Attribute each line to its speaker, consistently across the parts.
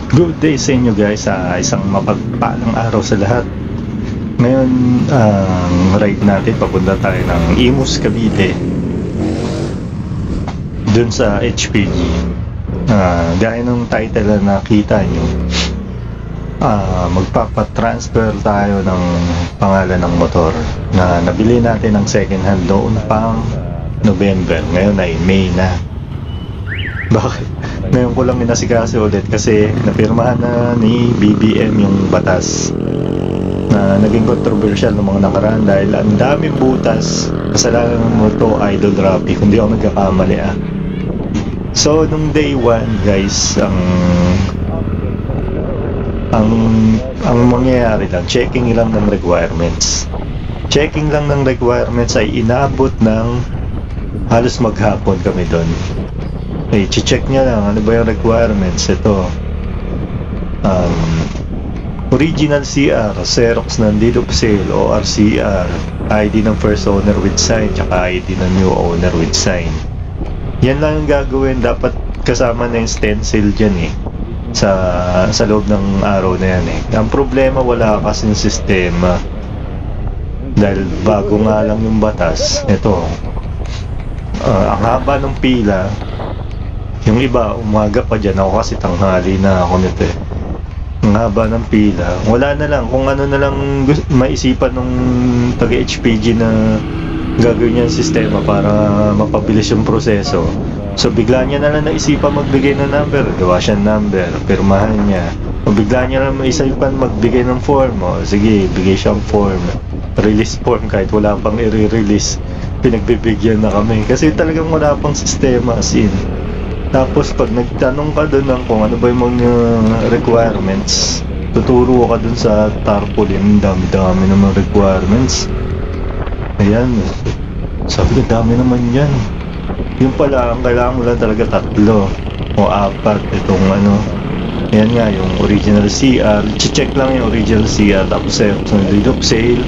Speaker 1: Good day sa inyo guys, isang mapagpalang araw sa lahat. Ngayon, ang ride natin, papunta tayo ng Imus, Cavite, dun sa HPG. Gaya ng title na nakita nyo, magpapatransfer tayo ng pangalan ng motor na nabili natin ng second hand noon pang November. Ngayon ay May na. Bakit? Ngayon ko lang inasikaso ulit kasi napirmahan na ni BBM yung batas na naging controversial ng mga nakaraan dahil ang daming butas. Kasalanan mo to, Idol Rapi, kung di ako nagkakamali So nung day 1 guys, ang mangyayari lang, checking lang ng requirements. Checking lang ng requirements ay inabot ng halos maghapon kami doon. I-check niya lang ano ba yung requirements. Ito original CR, Xerox ng deed of sale, ORCR, ID ng first owner with sign, tsaka ID ng new owner with sign. Yan lang yung gagawin. Dapat kasama na yung stencil dyan sa loob ng araw na yan Ang problema, wala kasing sistema dahil bago nga lang yung batas. Ito ang haba ng pila. Yung iba, umaga pa dyan. Ako kasi tanghali na ako nito Ang haba ng pila. Wala na lang. Kung ano na lang maisipan ng taga-HPG na gagawin niya yung sistema para mapabilis yung proseso. So, bigla niya na lang naisipan magbigay ng number. Gawa siya ng number. Pirmahan niya. O bigla niya na maisipan magbigay ng form. O, sige, bigay siyang form. Release form kahit wala pang i-release. Pinagbibigyan na kami. Kasi talagang wala pang sistema as in. Tapos pag nagtanong ka doon kung ano ba yung mga requirements, tuturo ka doon sa tarpaulin, dami-dami ng mga requirements. Ayan, sabi ko dami naman yan. Yung pala, ang kailangan mo lang talaga 3 o 4 itong ayan nga, yung original CR. Check lang yung original CR, tapos Xerox ng deed of sale,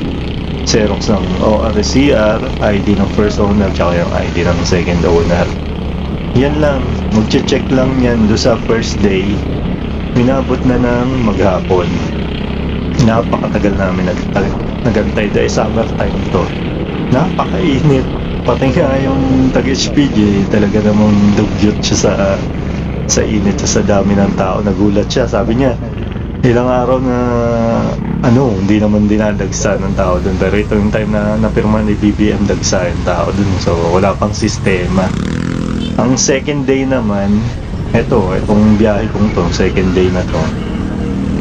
Speaker 1: Xerox ng ORCR, ID ng first owner, tsaka yung ID ng second owner. Yan lang, magche-check lang yan do sa first day. Minabot na ng maghapon. Napakatagal namin nagantay dahil summer time to. Napakainit. Pati nga yung taga-HPG, talaga namang dugyot siya sa init, sa dami ng tao. Nagulat siya, sabi niya ilang araw na hindi naman dinadagsa ng tao dun, pero ito yung time na napirma ni BBM, dagsa yung tao dun. So wala pang sistema. Ang second day naman, itong biyahe kong to, second day na to,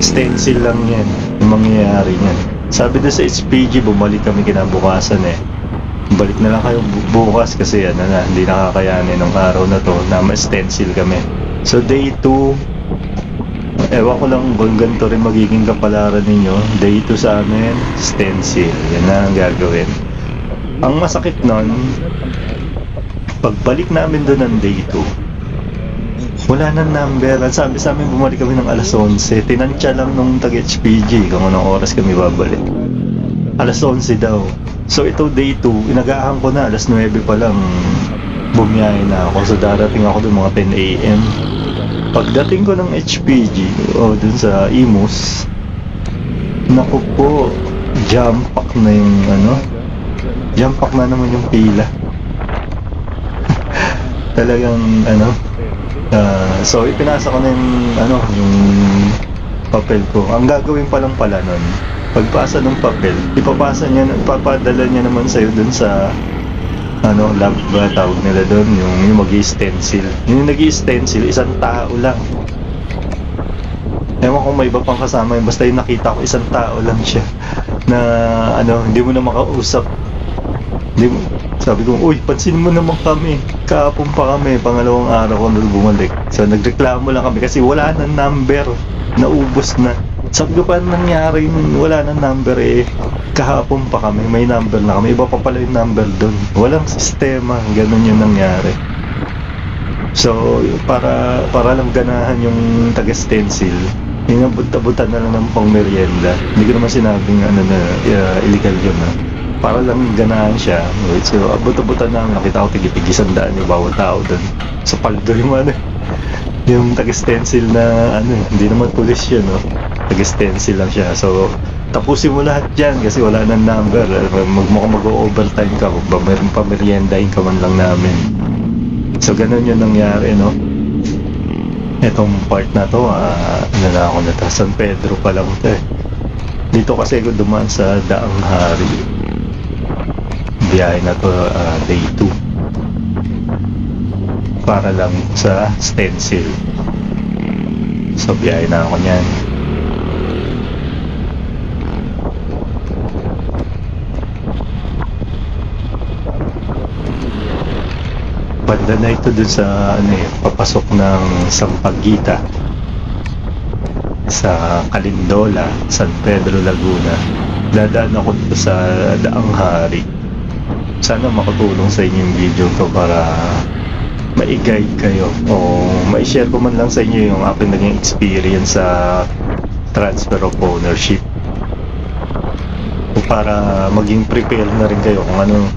Speaker 1: stencil lang yan, yung mangyayari niyan. Sabi doon sa HPG, bumalik kami kinabukasan balik na lang kayo bukas kasi hindi nakakayanin ng araw na to na ma-stencil kami. So day 2, ewan ko lang kung ganito rin magiging kapalaran ninyo. Day 2 sa amin, stencil, yan na ang gagawin. Ang masakit nun, pagbalik namin doon ng day 2, wala nang number. Ang sabi sa amin, bumalik kami ng alas 11. Tinansya lang nung taga-HPG kung anong oras kami babalik. Alas 11 daw. So ito day 2, inagahan ko na, alas 9 pa lang bumiyahe na ako. So darating ako doon mga 10 AM. Pagdating ko ng HPG doon sa Imus, naku po, jam pack na yung jam pack na naman yung pila. Talagang so ipinasa ko na yung papel ko. Ang gagawin pa lang pala nun, pagpasa ng papel, ipapadala niya naman sa'yo dun sa lab ba tawag nila dun, yung mag-i-stencil. Yung nag-i-stencil, isang tao lang. Ewan kung may iba pang kasama yun, basta yung nakita ko, isang tao lang siya na hindi mo na makausap. Sabi ko, uy, pansin mo naman kami. Kahapon pa kami, pangalawang araw ko na bumalik. So nagreklamo lang kami kasi wala nang number, naubos na. Sabi ko, paano nangyari wala nang number kahapon pa kami, may number na kami. Iba pa pala yung number doon. Walang sistema, ganun yung nangyari. So para lang ganahan yung taga-stencil, inabot-abutan na lang ng pang merienda. Hindi ko naman sinabing illegal yun para lang ganahan siya. So abot-abutan namin, nakita ko tigit-tig 100 yung bawat tao doon sa paldo yung Yung taga-stencil na ano, hindi naman pulis yun, no? Taga-stencil lang siya. So, tapusin mo lahat dyan kasi wala nang number. Mukhang mag-overtime ka, pameriendahin ka man lang namin. So, ganun yung nangyari, no? Etong part na to, ano na ako na to, San Pedro pa lang to eh. Dito kasi ako dumaan sa Daang Hari. Biyahe na to, day 2. Para lang sa stencil. So, biyahe na ako niyan. Banda na ito dun sa ano eh, papasok ng Sampaguita sa Calindola, San Pedro, Laguna. Dadaan ako dito sa Daang Hari. Sana makatulong sa inyo yung video to para ma-guide kayo o ma-share ko man lang sa inyo yung aking naging experience sa transfer of ownership o para maging prepare na rin kayo kung anong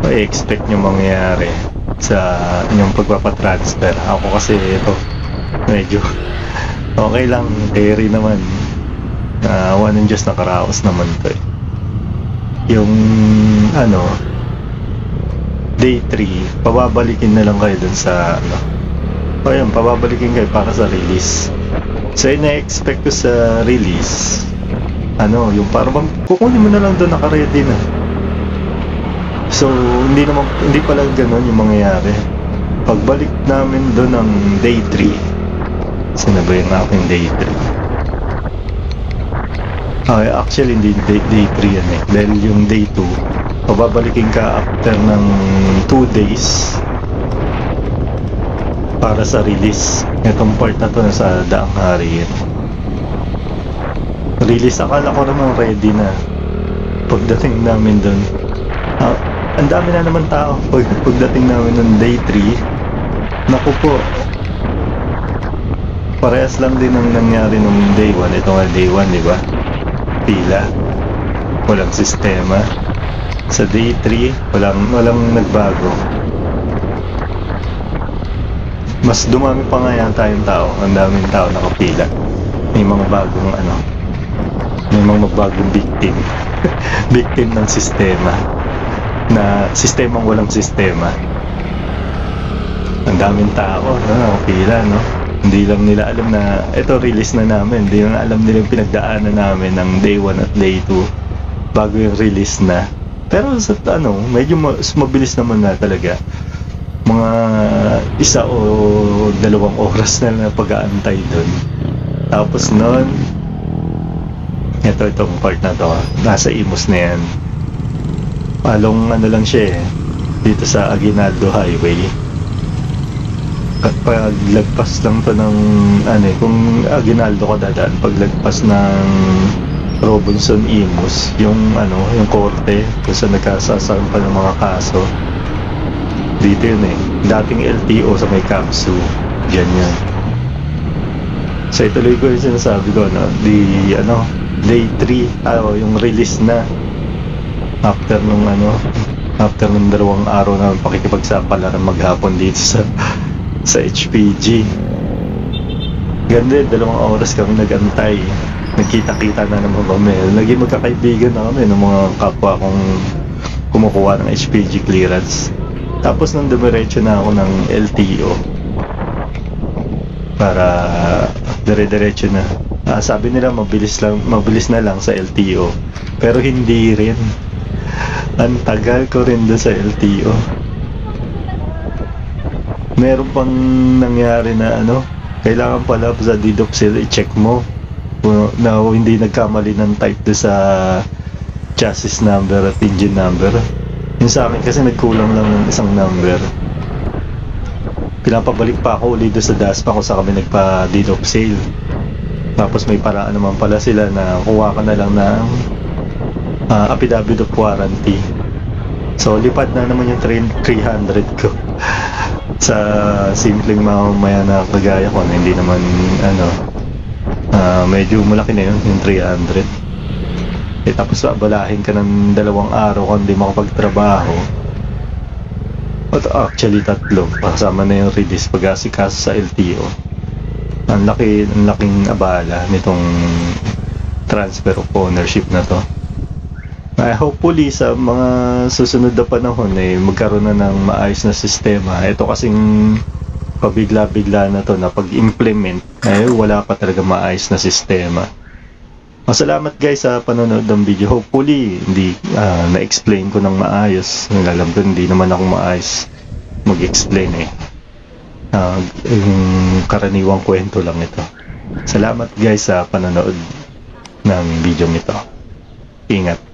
Speaker 1: ma-expect nyo mangyayari sa inyong pagpapatransfer. Ako kasi ito medyo okay lang, carry naman, awa ng Diyos, nakaraos naman to eh. Yung ano day 3 pababalikin na lang kayo dun sa ano, o yun, pababalikin kayo para sa release. So ina-expect ko sa release ano, yung parang kukunin mo na lang dun, naka-ready na. So, hindi pala gano'n yung mangyayari. Pagbalik namin doon ng day 3, sino ba yung aking day 3? Actually, hindi day 3 yan eh. Dahil yung day 2, pababalikin ka after ng 2 days para sa release. Itong part na to nasa Daang Hari yan. Release, akala ko naman ready na. Pagdating namin doon, ang dami na naman tao. Pagdating namin ng day 3, naku po, parehas lang din ang nangyari nung day 1. Ito nga day 1, di ba? Pila, walang sistema. Sa day 3, walang nagbago. Mas dumami pa nga yan tayong tao. Ang daming tao nakapila. May mga bagong ano, may mga bagong victim. Victim ng sistema, na sistemang walang sistema. Ang daming tao, pila, no? Hindi lang nila alam na ito release na namin. Hindi lang alam nila yung pinagdaanan namin ng day 1 at day 2 bago yung release na. Pero sa ano, medyo mabilis naman na talaga. Mga 1 o 2 oras na pag-aantay doon. Tapos noon, itong part na to, nasa Imus na yan. Palong ano lang siya eh, dito sa Aguinaldo Highway. At paglagpas lang to ng ano eh, kung Aguinaldo ka dadaan, paglagpas ng Robinson Imus, yung ano, yung korte kung saan nagkasasampa ng mga kaso, dito yun eh. Dating LTO sa may Kamsu, dyan yan. So ituloy ko yung sinasabi ko, no? Day 3, yung release na after nung 2 araw na pakikipagsapalaran maghapon dito sa HPG. Ganda, 2 oras kami nagantay. Nagkita-kita na naman kami. Naging magkakaibigan na kami ng mga kapwa kong kumukuha ng HPG clearance. Tapos nang dumiretso na ako ng LTO para dire-diretso na. Sabi nila mabilis na lang sa LTO, pero hindi rin. Ang tagal ko rin doon sa LTO. Meron pang nangyari na kailangan pala sa deed of sale i-check mo na hindi nagkamali ng type doon sa chassis number at engine number. Yung sa akin kasi nagkulang lang ng isang number. Pinapabalik pa ako ulit doon sa DASPA kung saan kami nagpa deed of sale. Tapos may paraan naman pala sila na kuha ka na lang ng affidavit of warranty. So lipad na naman yung 300 ko sa simpleng mamaya na kagaya ko na hindi naman medyo malaki na yun yung 300. Tapos abalahin ka ng 2 araw kung hindi makapagtrabaho. At actually 3 kasama na yung release pag-asikaso sa LTO. Ang laking abala nitong transfer of ownership na to. Hopefully sa mga susunod na panahon magkaroon na ng maayos na sistema. Ito kasing pabigla-bigla na to na pag-implement wala pa talaga maayos na sistema. Salamat guys sa panonood ng video. Hopefully hindi na-explain ko ng maayos. Alam ko hindi naman ako maayos mag-explain yung karaniwang kwento lang ito. Salamat guys sa panonood ng video nito. Ingat.